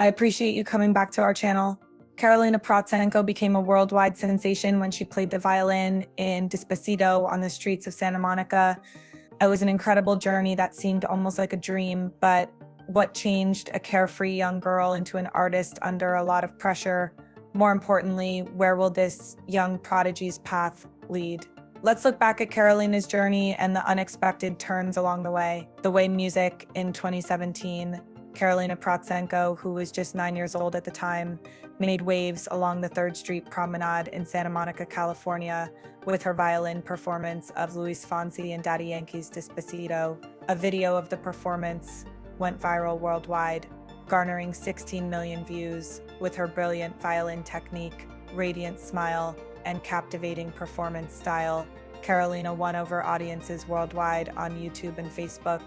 I appreciate you coming back to our channel. Karolina Protsenko became a worldwide sensation when she played the violin in Despacito on the streets of Santa Monica. It was an incredible journey that seemed almost like a dream, but what changed a carefree young girl into an artist under a lot of pressure? More importantly, where will this young prodigy's path lead? Let's look back at Karolina's journey and the unexpected turns along the way. The way music in 2017, Karolina Protsenko, who was just 9 years old at the time, made waves along the Third Street Promenade in Santa Monica, California, with her violin performance of Luis Fonsi and Daddy Yankee's Despacito. A video of the performance went viral worldwide, garnering 16 million views. With her brilliant violin technique, radiant smile, and captivating performance style, Karolina won over audiences worldwide on YouTube and Facebook,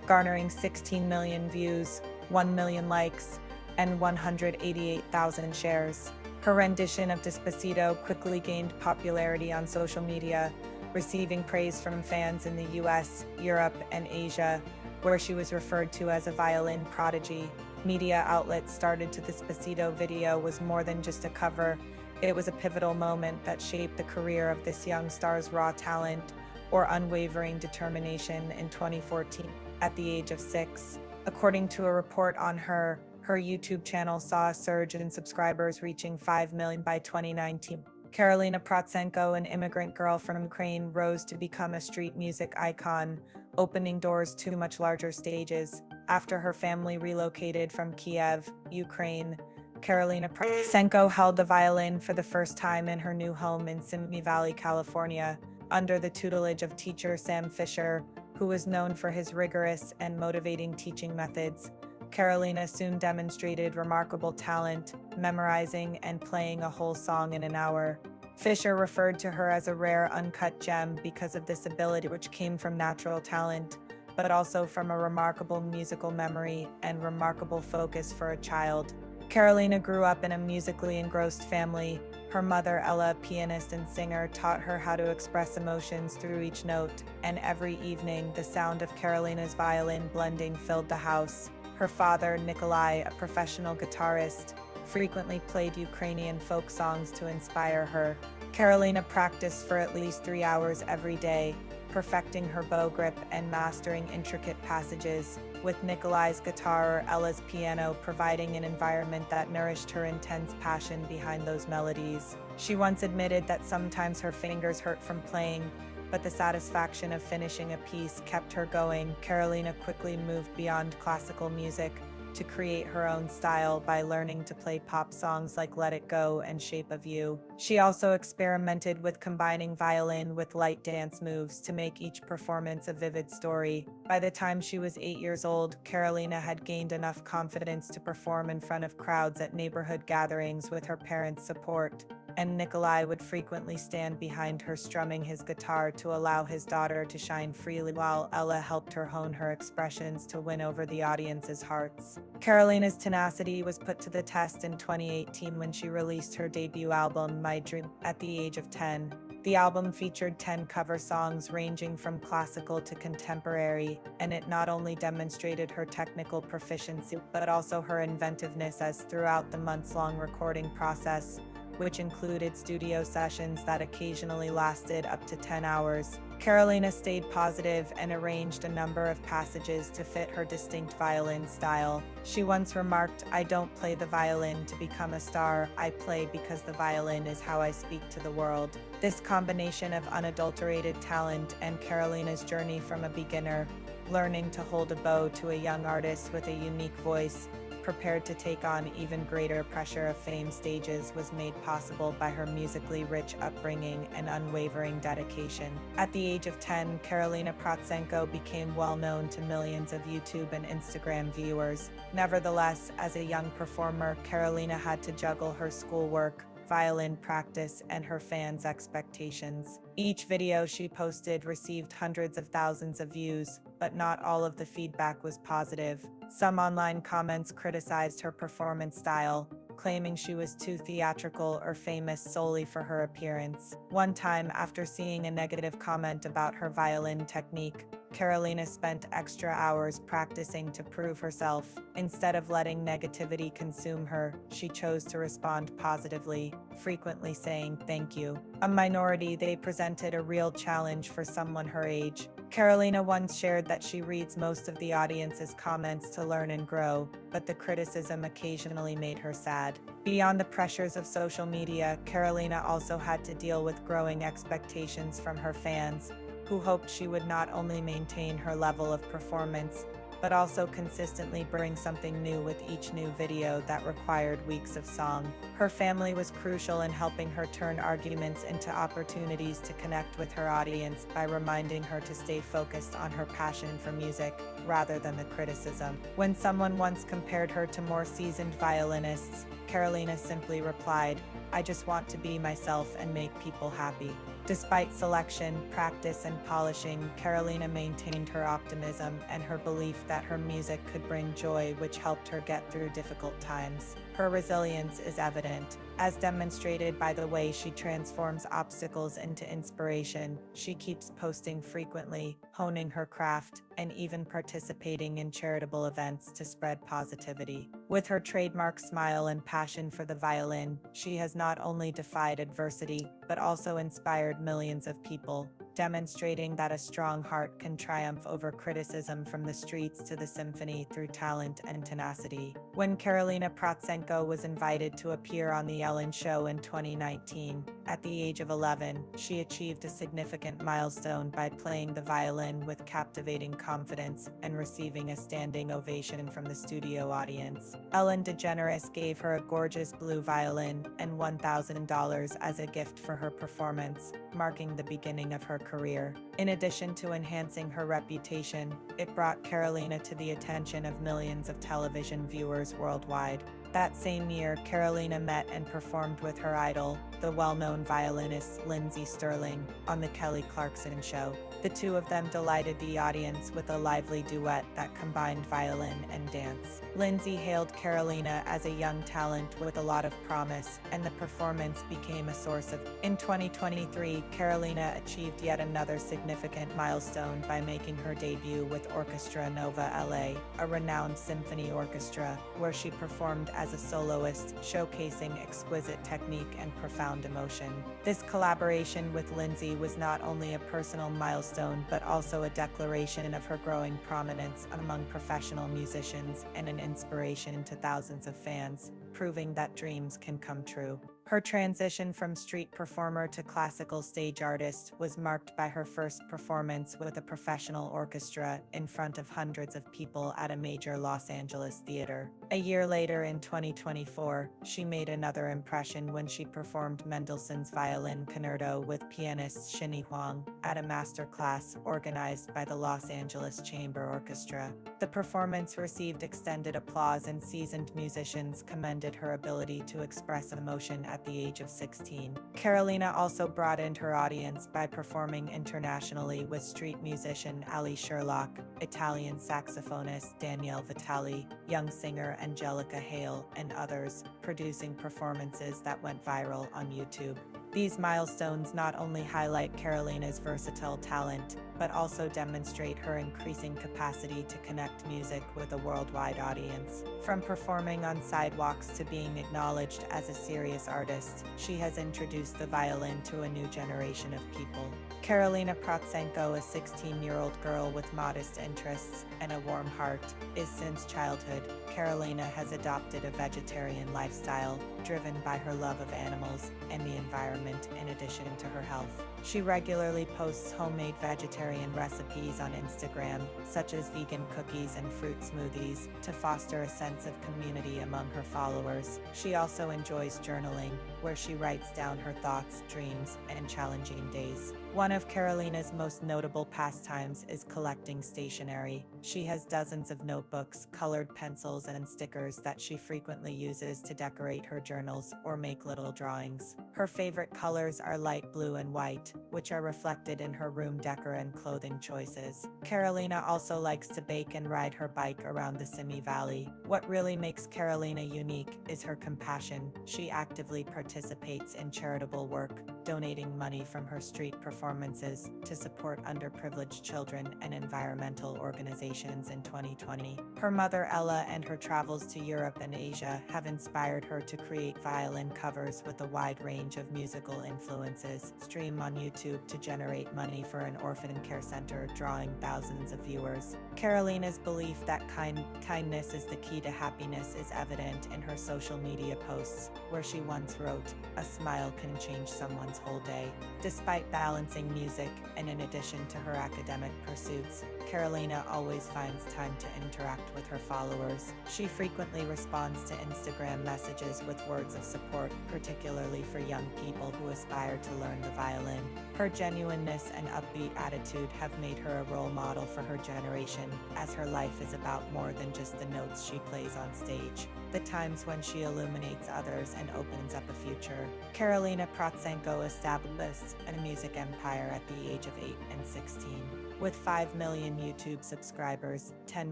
garnering 16 million views, 1 million likes, and 188,000 shares. Her rendition of Despacito quickly gained popularity on social media, receiving praise from fans in the US, Europe, and Asia, where she was referred to as a violin prodigy. Media outlets started to Despacito video was more than just a cover. It was a pivotal moment that shaped the career of this young star's raw talent or unwavering determination in 2014 at the age of 6. According to a report on her YouTube channel saw a surge in subscribers reaching 5 million by 2019. Karolina Protsenko, an immigrant girl from Ukraine, rose to become a street music icon, opening doors to much larger stages. After her family relocated from Kiev, Ukraine, Karolina Protsenko held the violin for the first time in her new home in Simi Valley, California, under the tutelage of teacher Sam Fisher, who was known for his rigorous and motivating teaching methods. Karolina soon demonstrated remarkable talent, memorizing and playing a whole song in an hour. Fisher referred to her as a rare uncut gem because of this ability, which came from natural talent, but also from a remarkable musical memory and remarkable focus for a child. Karolina grew up in a musically engrossed family. Her mother, Ella, pianist and singer, taught her how to express emotions through each note, and every evening, the sound of Karolina's violin blending filled the house. Her father, Nikolai, a professional guitarist, frequently played Ukrainian folk songs to inspire her. Karolina practiced for at least 3 hours every day, perfecting her bow grip and mastering intricate passages, with Nikolai's guitar or Ella's piano providing an environment that nourished her intense passion behind those melodies. She once admitted that sometimes her fingers hurt from playing, but the satisfaction of finishing a piece kept her going. Karolina quickly moved beyond classical music to create her own style by learning to play pop songs like Let It Go and Shape of You. She also experimented with combining violin with light dance moves to make each performance a vivid story. By the time she was 8 years old, Karolina had gained enough confidence to perform in front of crowds at neighborhood gatherings with her parents' support, and Nikolai would frequently stand behind her strumming his guitar to allow his daughter to shine freely, while Ella helped her hone her expressions to win over the audience's hearts. Karolina's tenacity was put to the test in 2018 when she released her debut album, My Dream, at the age of 10. The album featured 10 cover songs ranging from classical to contemporary, and it not only demonstrated her technical proficiency, but also her inventiveness as throughout the months-long recording process, which included studio sessions that occasionally lasted up to 10 hours. Karolina stayed positive and arranged a number of passages to fit her distinct violin style. She once remarked, "I don't play the violin to become a star, I play because the violin is how I speak to the world." This combination of unadulterated talent and Karolina's journey from a beginner, learning to hold a bow, to a young artist with a unique voice, prepared to take on even greater pressure of fame stages, was made possible by her musically rich upbringing and unwavering dedication. At the age of 10, Karolina Protsenko became well known to millions of YouTube and Instagram viewers. Nevertheless, as a young performer, Karolina had to juggle her schoolwork, violin practice, and her fans' expectations. Each video she posted received hundreds of thousands of views, but not all of the feedback was positive. Some online comments criticized her performance style, claiming she was too theatrical or famous solely for her appearance. One time, after seeing a negative comment about her violin technique, Karolina spent extra hours practicing to prove herself. Instead of letting negativity consume her, she chose to respond positively, frequently saying thank you. A minority, they presented a real challenge for someone her age. Karolina once shared that she reads most of the audience's comments to learn and grow, but the criticism occasionally made her sad. Beyond the pressures of social media, Karolina also had to deal with growing expectations from her fans, who hoped she would not only maintain her level of performance, but also consistently bring something new with each new video that required weeks of song. Her family was crucial in helping her turn arguments into opportunities to connect with her audience by reminding her to stay focused on her passion for music rather than the criticism. When someone once compared her to more seasoned violinists, Karolina simply replied, "I just want to be myself and make people happy." Despite selection, practice, and polishing, Karolina maintained her optimism and her belief that her music could bring joy, which helped her get through difficult times. Her resilience is evident, as demonstrated by the way she transforms obstacles into inspiration. She keeps posting frequently, honing her craft, and even participating in charitable events to spread positivity. With her trademark smile and passion for the violin, she has not only defied adversity, but also inspired millions of people, demonstrating that a strong heart can triumph over criticism from the streets to the symphony through talent and tenacity. When Karolina Protsenko was invited to appear on The Ellen Show in 2019, at the age of 11, she achieved a significant milestone by playing the violin with captivating confidence and receiving a standing ovation from the studio audience. Ellen DeGeneres gave her a gorgeous blue violin and $1,000 as a gift for her performance, marking the beginning of her career. In addition to enhancing her reputation, it brought Karolina to the attention of millions of television viewers worldwide. That same year, Karolina met and performed with her idol, the well-known violinist Lindsey Stirling, on The Kelly Clarkson Show. The two of them delighted the audience with a lively duet that combined violin and dance. Lindsey hailed Karolina as a young talent with a lot of promise, and the performance became a source of. In 2023, Karolina achieved yet another significant milestone by making her debut with Orchestra Nova LA, a renowned symphony orchestra, where she performed as a soloist, showcasing exquisite technique and profound emotion. This collaboration with Lindsey was not only a personal milestone, but also a declaration of her growing prominence among professional musicians and an inspiration to thousands of fans, proving that dreams can come true. Her transition from street performer to classical stage artist was marked by her first performance with a professional orchestra in front of hundreds of people at a major Los Angeles theater. A year later, in 2024, she made another impression when she performed Mendelssohn's Violin Concerto with pianist Shinny Huang at a masterclass organized by the Los Angeles Chamber Orchestra. The performance received extended applause, and seasoned musicians commended her ability to express emotion at the age of 16. Karolina also broadened her audience by performing internationally with street musician Ali Sherlock, Italian saxophonist Danielle Vitali, young singer Angelica Hale, and others, producing performances that went viral on YouTube. These milestones not only highlight Karolina's versatile talent, but also demonstrate her increasing capacity to connect music with a worldwide audience. From performing on sidewalks to being acknowledged as a serious artist, she has introduced the violin to a new generation of people. Karolina Protsenko, a 16-year-old girl with modest interests and a warm heart, is since childhood. Karolina has adopted a vegetarian lifestyle, driven by her love of animals and the environment in addition to her health. She regularly posts homemade vegetarian recipes on Instagram, such as vegan cookies and fruit smoothies, to foster a sense of community among her followers. She also enjoys journaling, where she writes down her thoughts, dreams, and challenging days. One of Karolina's most notable pastimes is collecting stationery. She has dozens of notebooks, colored pencils, and stickers that she frequently uses to decorate her journals or make little drawings. Her favorite colors are light blue and white, which are reflected in her room decor and clothing choices. Karolina also likes to bake and ride her bike around the Simi Valley. What really makes Karolina unique is her compassion. She actively participates in charitable work, donating money from her street performances to support underprivileged children and environmental organizations. In 2020, her mother Ella and her travels to Europe and Asia have inspired her to create violin covers with a wide range of musical influences, stream on YouTube to generate money for an orphan care center, drawing thousands of viewers. Karolina's belief that kindness is the key to happiness is evident in her social media posts, where she once wrote, "A smile can change someone's whole day." Despite balancing music and in addition to her academic pursuits, Karolina always finds time to interact with her followers. She frequently responds to Instagram messages with words of support, particularly for young people who aspire to learn the violin. Her genuineness and upbeat attitude have made her a role model for her generation, as her life is about more than just the notes she plays on stage, the times when she illuminates others and opens up a future. Karolina Protsenko established a music empire at the age of 8 and 16. With 5 million YouTube subscribers, 10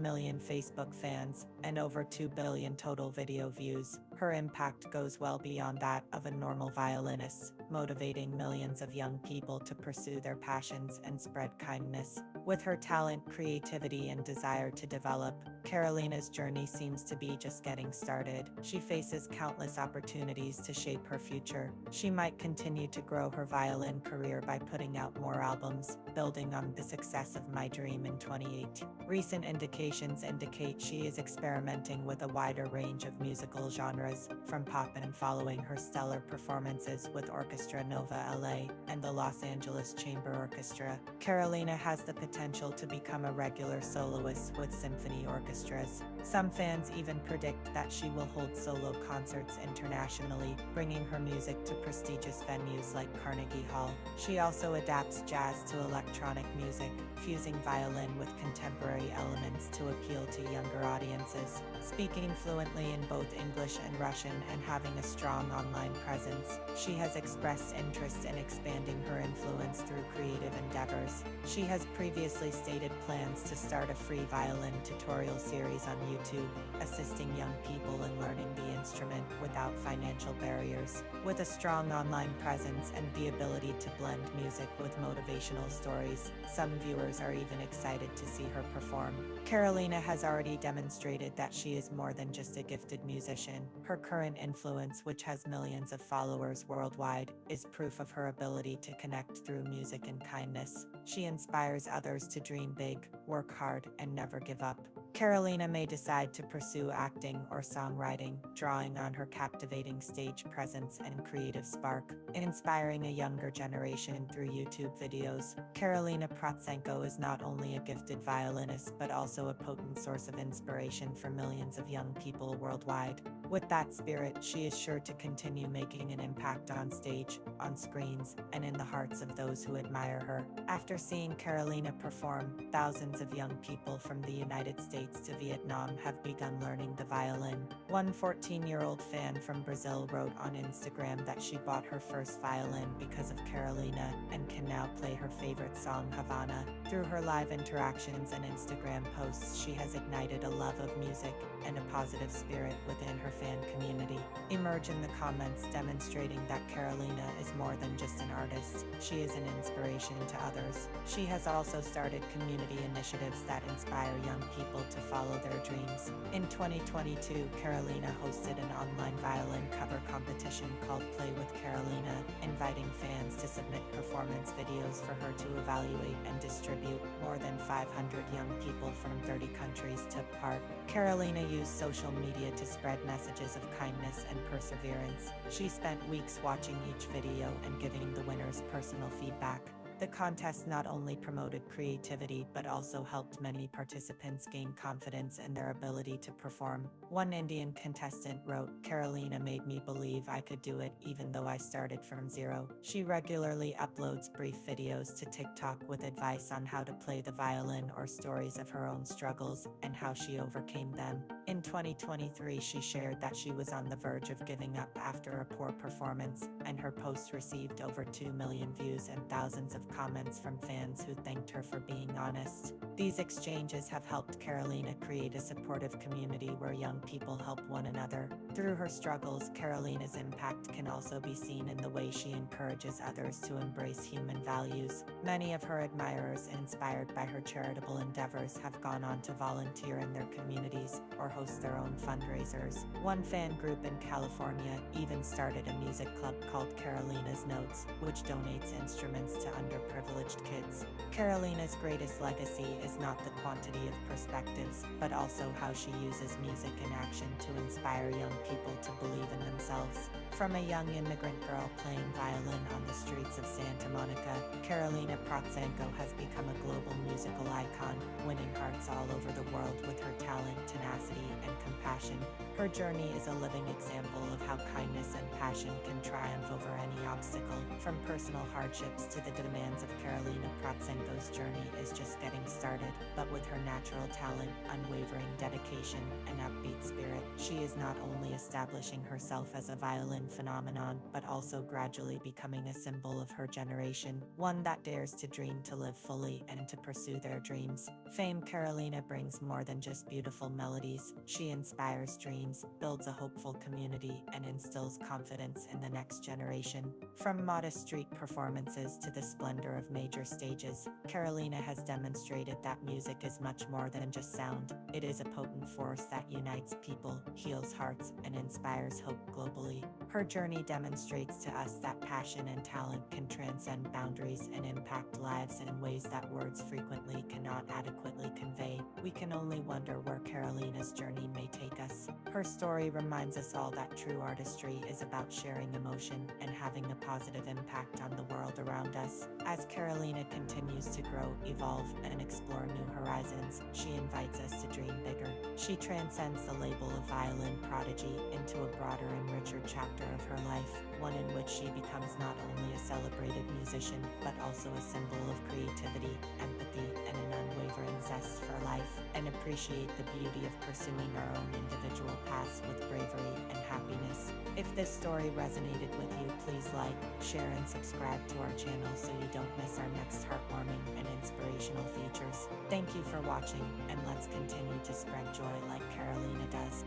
million Facebook fans, and over 2 billion total video views, her impact goes well beyond that of a normal violinist, motivating millions of young people to pursue their passions and spread kindness. With her talent, creativity, and desire to develop, Karolina's journey seems to be just getting started. She faces countless opportunities to shape her future. She might continue to grow her violin career by putting out more albums, building on the success of My Dream in 2018. Recent indications indicate she is experimenting with a wider range of musical genres, from pop and following her stellar performances with Orchestra Nova LA and the Los Angeles Chamber Orchestra. Karolina has the potential to become a regular soloist with symphony orchestras. Some fans even predict that she will hold solo concerts internationally, bringing her music to prestigious venues like Carnegie Hall. She also adapts jazz to electronic music, fusing violin with contemporary elements to appeal to younger audiences. Speaking fluently in both English and Russian and having a strong online presence, she has expressed interest in expanding her influence through creative endeavors. She has previously stated plans to start a free violin tutorial series on YouTube, assisting young people in learning the instrument without financial barriers. With a strong online presence and the ability to blend music with motivational stories, some viewers are even excited to see her perform. Karolina has already demonstrated that she is more than just a gifted musician. Her current influence, which has millions of followers worldwide, is proof of her ability to connect through music and kindness. She inspires others to dream big, work hard, and never give up. Karolina may decide to pursue acting or songwriting, drawing on her captivating stage presence and creative spark, inspiring a younger generation through YouTube videos. Karolina Protsenko is not only a gifted violinist but also a potent source of inspiration for millions of young people worldwide. With that spirit, she is sure to continue making an impact on stage, on screens, and in the hearts of those who admire her. After seeing Karolina perform, thousands of young people from the United States to Vietnam have begun learning the violin. One 14-year-old fan from Brazil wrote on Instagram that she bought her first violin because of Karolina and can now play her favorite song, Havana. Through her live interactions and Instagram posts, she has ignited a love of music and a positive spirit within her fan community. Emerge in the comments demonstrating that Karolina is more than just an artist. She is an inspiration to others. She has also started community initiatives that inspire young people to follow their dreams. In 2022, Karolina hosted an online violin cover competition called Play with Karolina, inviting fans to submit performance videos for her to evaluate and distribute. More than 500 young people from 30 countries took part. Karolina used social media to spread messages of kindness and perseverance. She spent weeks watching each video and giving the winners personal feedback. The contest not only promoted creativity but also helped many participants gain confidence in their ability to perform. One Indian contestant wrote, "Karolina made me believe I could do it even though I started from zero." She regularly uploads brief videos to TikTok with advice on how to play the violin or stories of her own struggles and how she overcame them. In 2023, she shared that she was on the verge of giving up after a poor performance, and her post received over 2 million views and thousands of comments from fans who thanked her for being honest. These exchanges have helped Karolina create a supportive community where young people help one another. Through her struggles, Karolina's impact can also be seen in the way she encourages others to embrace human values. Many of her admirers, inspired by her charitable endeavors, have gone on to volunteer in their communities or host their own fundraisers. One fan group in California even started a music club called Karolina's Notes, which donates instruments to underprivileged kids. Karolina's greatest legacy is not the quantity of perspectives, but also how she uses music and action to inspire young people to believe in themselves. From a young immigrant girl playing violin on the streets of Santa Monica, Karolina Protsenko has become a global musical icon, winning hearts all over the world with her talent, tenacity, and compassion. Her journey is a living example of how kindness and passion can triumph over any obstacle. From personal hardships to the demands of Karolina Protsenko's journey is just getting started, but with her natural talent, unwavering dedication, and upbeat spirit, she is not only establishing herself as a violin phenomenon, but also gradually becoming a symbol of her generation, one that dares to dream to live fully and to pursue their dreams. Fame Karolina brings more than just beautiful melodies. She inspires dreams, builds a hopeful community, and instills confidence in the next generation. From modest street performances to the splendor of major stages, Karolina has demonstrated that music is much more than just sound. It is a potent force that unites people, heals hearts, and inspires hope globally. Her journey demonstrates to us that passion and talent can transcend boundaries and impact lives in ways that words frequently cannot adequately convey. We can only wonder where Karolina's journey may take us. Her story reminds us all that true artistry is about sharing emotion and having a positive impact on the world around us. As Karolina continues to grow, evolve, and explore new horizons, she invites us to dream bigger. She transcends the label of violin prodigy into a broader and richer chapter of her life, one in which she becomes not only a celebrated musician, but also a symbol of creativity, empathy, and an unwavering zest for life, and appreciate the beauty of pursuing our own individual paths with bravery and happiness. If this story resonated with you, please like, share, and subscribe to our channel so you don't miss our next heartwarming and inspirational features. Thank you for watching, and let's continue to spread joy like Karolina does.